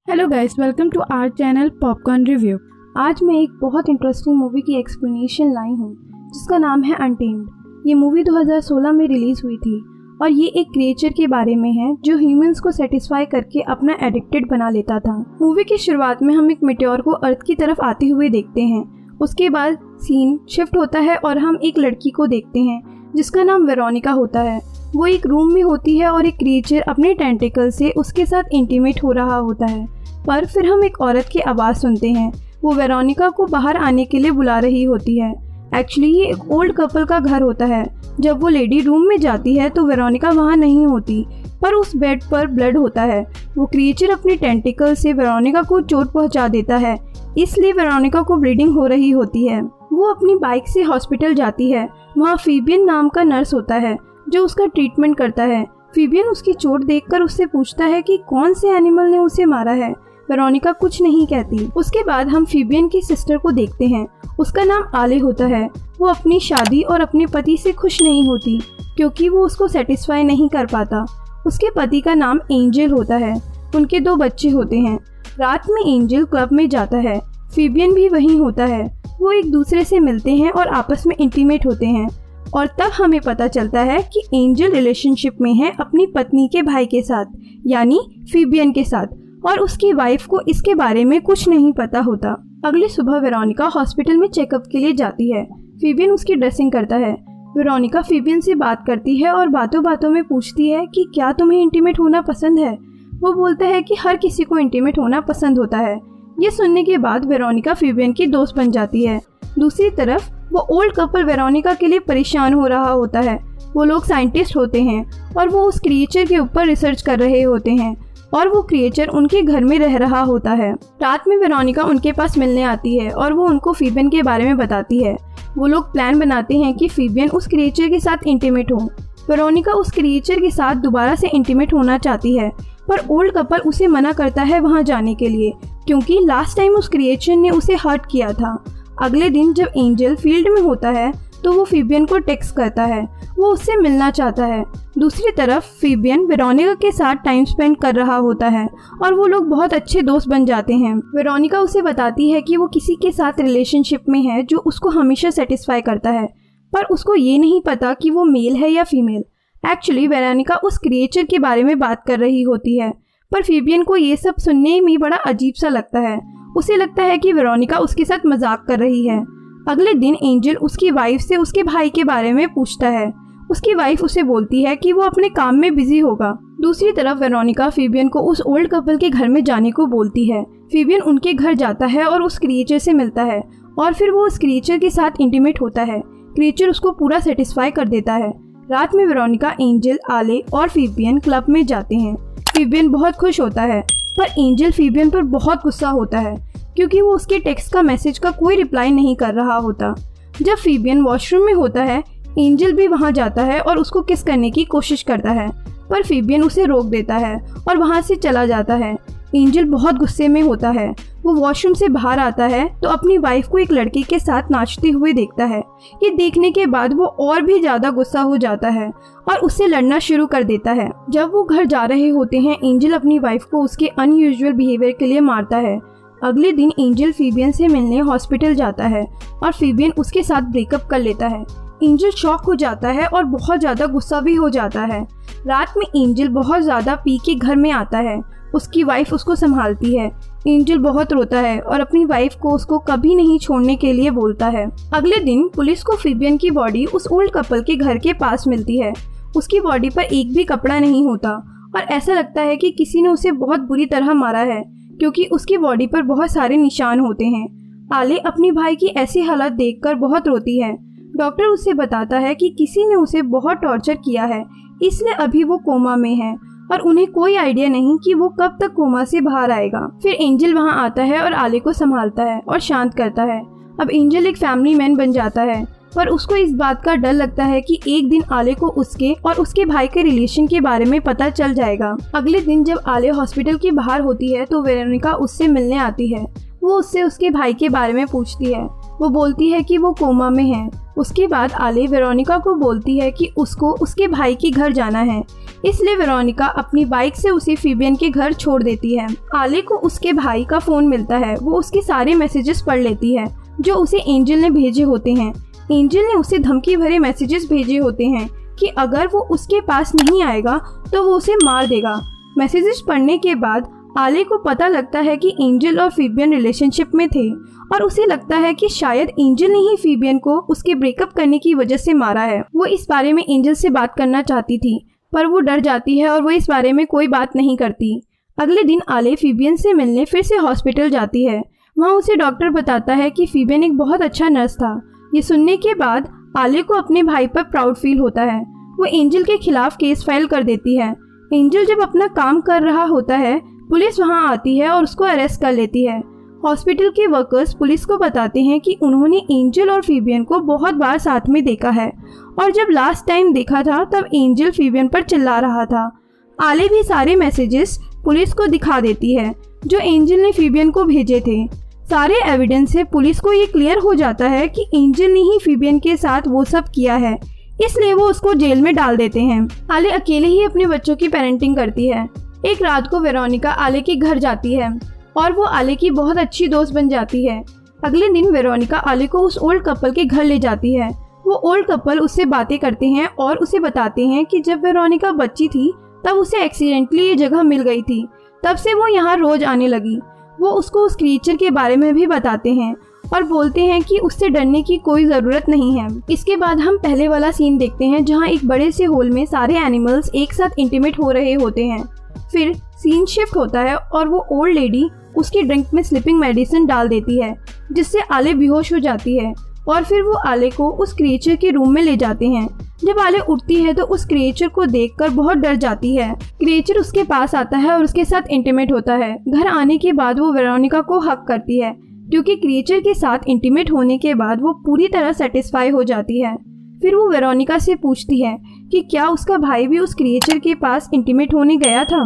Hello guys, welcome to our channel Popcorn Review. आज मैं एक बहुत इंटरेस्टिंग मूवी की एक्सप्लेनेशन लाई हूँ जिसका नाम है अनटेम्ड। ये मूवी 2016 में रिलीज हुई थी और ये एक क्रिएचर के बारे में है जो ह्यूमंस को सेटिस्फाई करके अपना एडिक्टेड बना लेता था। मूवी की शुरुआत में हम एक मेटेओर को अर्थ की तरफ आते हुए देखते हैं। उसके बाद सीन शिफ्ट होता है और हम एक लड़की को देखते हैं जिसका नाम वेरोनिका होता है। वो एक रूम में होती है और एक क्रिएचर अपने टेंटिकल से उसके साथ इंटीमेट हो रहा होता है। पर फिर हम एक औरत की आवाज़ सुनते हैं। वो वेरोनिका को बाहर आने के लिए बुला रही होती है। एक्चुअली ये एक ओल्ड कपल का घर होता है। जब वो लेडी रूम में जाती है तो वेरोनिका वहाँ नहीं होती, पर उस बेड पर ब्लड होता है। वो क्रिएचर अपने टेंटिकल से वेरोनिका को चोट पहुँचा देता है, इसलिए वेरोनिका को ब्लीडिंग हो रही होती है। वो अपनी बाइक से हॉस्पिटल जाती है। वहाँ फीबियन नाम का नर्स होता है जो उसका ट्रीटमेंट करता है। फीबियन उसकी चोट देखकर उससे पूछता है कि कौन से एनिमल ने उसे मारा है। वेरोनिका कुछ नहीं कहती। उसके बाद हम फीबियन की सिस्टर को देखते हैं। उसका नाम आले होता है। वो अपनी शादी और अपने पति से खुश नहीं होती क्योंकि वो उसको सेटिस्फाई नहीं कर पाता। उसके पति का नाम एंजल होता है। उनके 2 बच्चे होते हैं। रात में एंजल क्लब में जाता है। फीबियन भी वहीं होता है। वो एक दूसरे से मिलते हैं और आपस में इंटीमेट होते हैं और तब हमें पता चलता है कि एंजल रिलेशनशिप में है अपनी पत्नी के भाई के साथ, यानी फीबियन के साथ, और उसकी वाइफ को इसके बारे में कुछ नहीं पता होता। अगली सुबह वेरोनिका हॉस्पिटल में चेकअप के लिए जाती है। फीबियन उसकी ड्रेसिंग करता है। वेरोनिका फीबियन से बात करती है और बातों बातों में पूछती है कि क्या तुम्हें इंटीमेट होना पसंद है। वो बोलता है कि हर किसी को इंटीमेट होना पसंद होता है। ये सुनने के बाद वेरोनिका फीबियन की दोस्त बन जाती है। दूसरी तरफ वो ओल्ड कपल वेरोनिका के लिए परेशान हो रहा होता है। वो लोग साइंटिस्ट होते हैं और वो उस क्रिएचर के ऊपर रिसर्च कर रहे होते हैं और वो क्रिएचर उनके घर में रह रहा होता है। रात में वेरोनिका उनके पास मिलने आती है और वो उनको फीबियन के बारे में बताती है। वो लोग प्लान बनाते हैं कि फीबियन उस क्रिएचर के साथ इंटीमेट हो। वेरोनिका उस क्रिएचर के साथ दोबारा से इंटीमेट होना चाहती है, पर ओल्ड कपल उसे मना करता है वहाँ जाने के लिए क्योंकि लास्ट टाइम उस क्रिएचर ने उसे हर्ट किया था। अगले दिन जब एंजल फील्ड में होता है तो वो फीबियन को टेक्स्ट करता है। वो उससे मिलना चाहता है। दूसरी तरफ फीबियन वेरोनिका के साथ टाइम स्पेंड कर रहा होता है और वो लोग बहुत अच्छे दोस्त बन जाते हैं। वेरोनिका उसे बताती है कि वो किसी के साथ रिलेशनशिप में है जो उसको हमेशा सेटिस्फाई करता है, पर उसको ये नहीं पता कि वो मेल है या फीमेल। एक्चुअली वेरोनिका उस क्रिएचर के बारे में बात कर रही होती है, पर फीबियन को ये सब सुनने में बड़ा अजीब सा लगता है। उसे लगता है कि वेरोनिका उसके साथ मजाक कर रही है। अगले दिन एंजल उसकी वाइफ से उसके भाई के बारे में पूछता है। उसकी वाइफ उसे बोलती है कि वो अपने काम में बिजी होगा। दूसरी तरफ वेरोनिका फीबियन को उस ओल्ड कपल के घर में जाने को बोलती है। फीबियन उनके घर जाता है और उस क्रिएचर से मिलता है और फिर वो उस क्रिएचर के साथ इंटीमेट होता है। क्रिएचर उसको पूरा सेटिस्फाई कर देता है। रात में वेरोनिका, एंजल, आले और फीबियन क्लब में जाते हैं। फीबियन बहुत खुश होता है, पर एंजल फीबियन पर बहुत गुस्सा होता है क्योंकि वो उसके टेक्स्ट का मैसेज का कोई रिप्लाई नहीं कर रहा होता। जब फीबियन वॉशरूम में होता है, एंजल भी वहाँ जाता है और उसको किस करने की कोशिश करता है, पर फीबियन उसे रोक देता है और वहाँ से चला जाता है। एंजल बहुत गुस्से में होता है। वो वॉशरूम से बाहर आता है तो अपनी वाइफ को एक लड़के के साथ नाचते हुए देखता है। ये देखने के बाद वो और भी ज़्यादा गुस्सा हो जाता है और उससे लड़ना शुरू कर देता है। जब वो घर जा रहे होते हैं, एंजल अपनी वाइफ को उसके अनयूजुअल बिहेवियर के लिए मारता है। अगले दिन एंजल फीबियन से मिलने हॉस्पिटल जाता है और फीबियन उसके साथ ब्रेकअप कर लेता है। एंजल शॉक हो जाता है और बहुत ज़्यादा गुस्सा भी हो जाता है। रात में एंजल बहुत ज़्यादा पी के घर में आता है। उसकी वाइफ उसको संभालती है। एंजल बहुत रोता है और अपनी वाइफ को उसको कभी नहीं छोड़ने के लिए बोलता है। अगले दिन पुलिस को फीबियन की बॉडी उस ओल्ड कपल के घर के पास मिलती है। उसकी बॉडी पर एक भी कपड़ा नहीं होता और ऐसा लगता है कि किसी ने उसे बहुत बुरी तरह मारा है क्योंकि उसकी बॉडी पर बहुत सारे निशान होते हैं। आले अपनी भाई की ऐसी हालत देखकर बहुत रोती है। डॉक्टर उसे बताता है कि किसी ने उसे बहुत टॉर्चर किया है, इसलिए अभी वो कोमा में है और उन्हें कोई आइडिया नहीं कि वो कब तक कोमा से बाहर आएगा। फिर एंजल वहाँ आता है और आले को संभालता है और शांत करता है। अब एंजल एक फैमिली मैन बन जाता है, पर उसको इस बात का डर लगता है कि एक दिन आले को उसके और उसके भाई के रिलेशन के बारे में पता चल जाएगा। अगले दिन जब आले हॉस्पिटल के बाहर होती है तो वेरोनिका उससे मिलने आती है। वो उससे उसके भाई के बारे में पूछती है। वो बोलती है कि वो कोमा में है। उसके बाद आले वेरोनिका को बोलती है कि उसको उसके भाई के घर जाना है। इसलिए वेरोनिका अपनी बाइक से उसे फीबियन के घर छोड़ देती है। आले को उसके भाई का फोन मिलता है। वो उसके सारे मैसेजेस पढ़ लेती है जो उसे एंजल ने भेजे होते हैं। एंजल ने उसे धमकी भरे मैसेजेस भेजे होते हैं कि अगर वो उसके पास नहीं आएगा तो वो उसे मार देगा। मैसेजेस पढ़ने के बाद आले को पता लगता है कि एंजल और फीबियन रिलेशनशिप में थे और उसे लगता है कि शायद एंजल ने ही फीबियन को उसके ब्रेकअप करने की वजह से मारा है। वो इस बारे में एंजल से बात करना चाहती थी पर वो डर जाती है और वो इस बारे में कोई बात नहीं करती। अगले दिन आले फीबियन से मिलने फिर से हॉस्पिटल जाती है। वहाँ उसे डॉक्टर बताता है कि फीबियन एक बहुत अच्छा नर्स था। ये सुनने के बाद आले को अपने भाई पर प्राउड फील होता है। वो एंजल के खिलाफ केस फाइल कर देती है। एंजल जब अपना काम कर रहा होता है पुलिस वहां आती है और उसको अरेस्ट कर लेती है। हॉस्पिटल के वर्कर्स पुलिस को बताते हैं कि उन्होंने एंजल और फीबियन को बहुत बार साथ में देखा है और जब लास्ट टाइम देखा था तब एंजल फीबियन पर चिल्ला रहा था। आले भी सारे मैसेजेस पुलिस को दिखा देती है जो एंजल ने फीबियन को भेजे थे। सारे एविडेंस से पुलिस को ये क्लियर हो जाता है कि एंजल ने ही फीबियन के साथ वो सब किया है, इसलिए वो उसको जेल में डाल देते हैं। आले अकेले ही अपने बच्चों की पेरेंटिंग करती है। एक रात को वेरोनिका आले के घर जाती है और वो आले की बहुत अच्छी दोस्त बन जाती है। अगले दिन वेरोनिका आले को उस ओल्ड कपल के घर ले जाती है। वो ओल्ड कपल उससे बातें करते हैं और उसे बताते हैं कि जब वेरोनिका बच्ची थी तब उसे एक्सीडेंटली ये जगह मिल गई थी, तब से वो यहाँ रोज आने लगी। वो उसको उस क्रीचर के बारे में भी बताते हैं और बोलते हैं कि उससे डरने की कोई ज़रूरत नहीं है। इसके बाद हम पहले वाला सीन देखते हैं जहाँ एक बड़े से हॉल में सारे एनिमल्स एक साथ इंटीमेट हो रहे होते हैं। फिर सीन शिफ्ट होता है और वो ओल्ड लेडी उसकी ड्रिंक में स्लीपिंग मेडिसिन डाल देती है जिससे आले बेहोश हो जाती है और फिर वो आले को उस क्रिएचर के रूम में ले जाते हैं। जब आले उठती है तो उस क्रिएचर को देखकर बहुत डर जाती है। क्रिएचर उसके पास आता है और उसके साथ इंटीमेट होता है। घर आने के बाद वो वेरोनिका को हक करती है क्योंकि क्रिएचर के साथ इंटीमेट होने के बाद वो पूरी तरह सेटिस्फाई हो जाती है। फिर वो वेरोनिका से पूछती है कि क्या उसका भाई भी उस क्रिएचर के पास इंटीमेट होने गया था।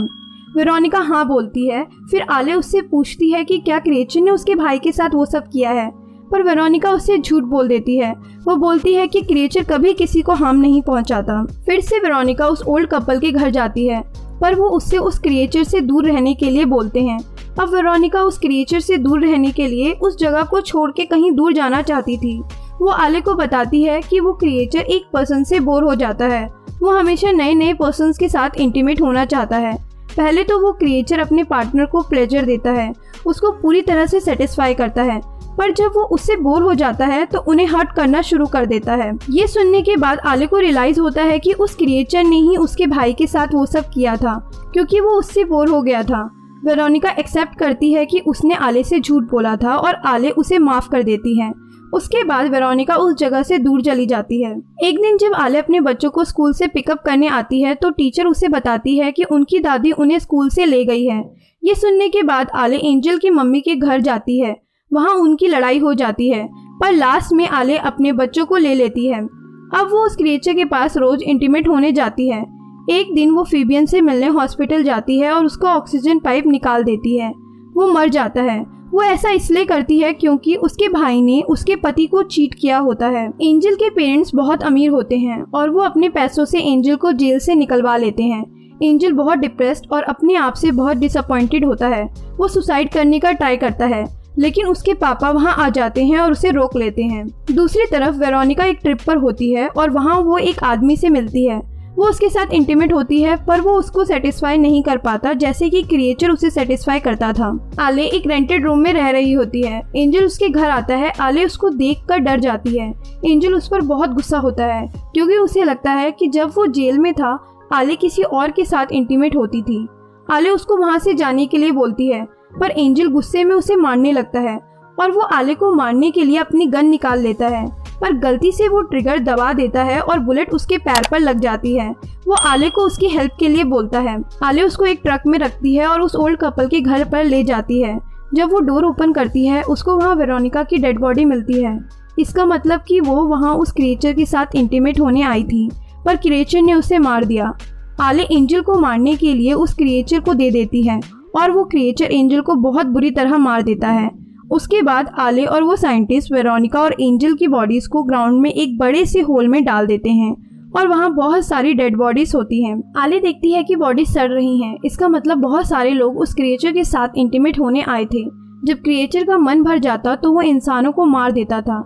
वेरोनिका हाँ बोलती है। फिर आले उससे पूछती है कि क्या क्रिएचर ने उसके भाई के साथ वो सब किया है, पर वेरोनिका उससे झूठ बोल देती है। वो बोलती है कि क्रिएचर कभी किसी को हार्म नहीं पहुंचाता। फिर से वेरोनिका उस ओल्ड कपल के घर जाती है पर वो उससे उस क्रिएचर से दूर रहने के लिए बोलते हैं। अब वेरोनिका उस क्रिएचर से दूर रहने के लिए उस जगह को छोड़ के कहीं दूर जाना चाहती थी। वो आले को बताती है कि वो क्रिएचर एक पर्सन से बोर हो जाता है। वो हमेशा नए नए पर्सन्स के साथ इंटीमेट होना चाहता है। पहले तो वो क्रिएचर अपने पार्टनर को प्लेजर देता है, उसको पूरी तरह से सेटिस्फाई करता है, पर जब वो उससे बोर हो जाता है तो उन्हें हर्ट करना शुरू कर देता है। ये सुनने के बाद आले को रियलाइज होता है कि उस क्रिएचर ने ही उसके भाई के साथ वो सब किया था क्योंकि वो उससे बोर हो गया था। वेरोनिका एक्सेप्ट करती है कि उसने आले से झूठ बोला था और आले उसे माफ कर देती है। उसके बाद वेरोनिका उस जगह से दूर चली जाती है। एक दिन जब आले अपने बच्चों को स्कूल से पिकअप करने आती है तो टीचर उसे बताती है कि उनकी दादी उन्हें स्कूल से ले गई है। ये सुनने के बाद आले एंजल की मम्मी के घर जाती है। वहाँ उनकी लड़ाई हो जाती है पर लास्ट में आले अपने बच्चों को ले लेती है। अब वो उस क्रिएचर के पास रोज इंटीमेट होने जाती है। एक दिन वो फीबियन से मिलने हॉस्पिटल जाती है और उसको ऑक्सीजन पाइप निकाल देती है। वो मर जाता है। वो ऐसा इसलिए करती है क्योंकि उसके भाई ने उसके पति को चीट किया होता है। एंजल के पेरेंट्स बहुत अमीर होते हैं और वो अपने पैसों से एंजल को जेल से निकलवा लेते हैं। एंजल बहुत डिप्रेस्ड और अपने आप से बहुत डिसअपॉइंटेड होता है। वो सुसाइड करने का ट्राई करता है लेकिन उसके पापा वहां आ जाते हैं और उसे रोक लेते हैं। दूसरी तरफ वेरोनिका एक ट्रिप पर होती है और वहां वो एक आदमी से मिलती है। वो उसके साथ इंटीमेट होती है पर वो उसको सेटिस्फाई नहीं कर पाता जैसे कि क्रिएचर उसे सेटिस्फाई करता था। आले एक रेंटेड रूम में रह रही होती है। एंजल उसके घर आता है। आले उसको देखकर डर जाती है। एंजल उस पर बहुत गुस्सा होता है क्योंकि उसे लगता है कि जब वो जेल में था आले किसी और के साथ इंटीमेट होती थी। आले उसको वहां से जाने के लिए बोलती है पर एंजल गुस्से में उसे मारने लगता है और वो आले को मारने के लिए अपनी गन निकाल लेता है पर गलती से वो ट्रिगर दबा देता है और बुलेट उसके पैर पर लग जाती है। वो आले को उसकी हेल्प के लिए बोलता है। आले उसको एक ट्रक में रखती है और उस ओल्ड कपल के घर पर ले जाती है। जब वो डोर ओपन करती है उसको वहाँ वेरोनिका की डेड बॉडी मिलती है। इसका मतलब कि वो वहाँ उस क्रिएचर के साथ इंटीमेट होने आई थी पर क्रिएचर ने उसे मार दिया। आले एंजल को मारने के लिए उस क्रिएचर को दे देती है और वो क्रिएचर एंजल को बहुत बुरी तरह मार देता है। उसके बाद आले और वो साइंटिस्ट वेरोनिका और एंजल की बॉडीज को ग्राउंड में एक बड़े से होल में डाल देते हैं। और वहाँ बहुत सारी डेड बॉडीज होती हैं। आली देखती है कि बॉडीज सड़ रही हैं। इसका मतलब बहुत सारे लोग उस क्रिएचर के साथ इंटीमेट होने आए थे। जब क्रिएचर का मन भर जाता तो वो इंसानों को मार देता था।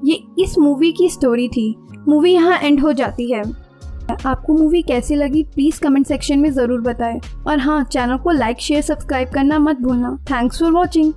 ये इस मूवी की स्टोरी थी। मूवी यहाँ एंड हो जाती है। आपको मूवी कैसी लगी प्लीज़ कमेंट सेक्शन में ज़रूर बताएं। और हाँ, चैनल को लाइक शेयर सब्सक्राइब करना मत भूलना। Thanks for watching.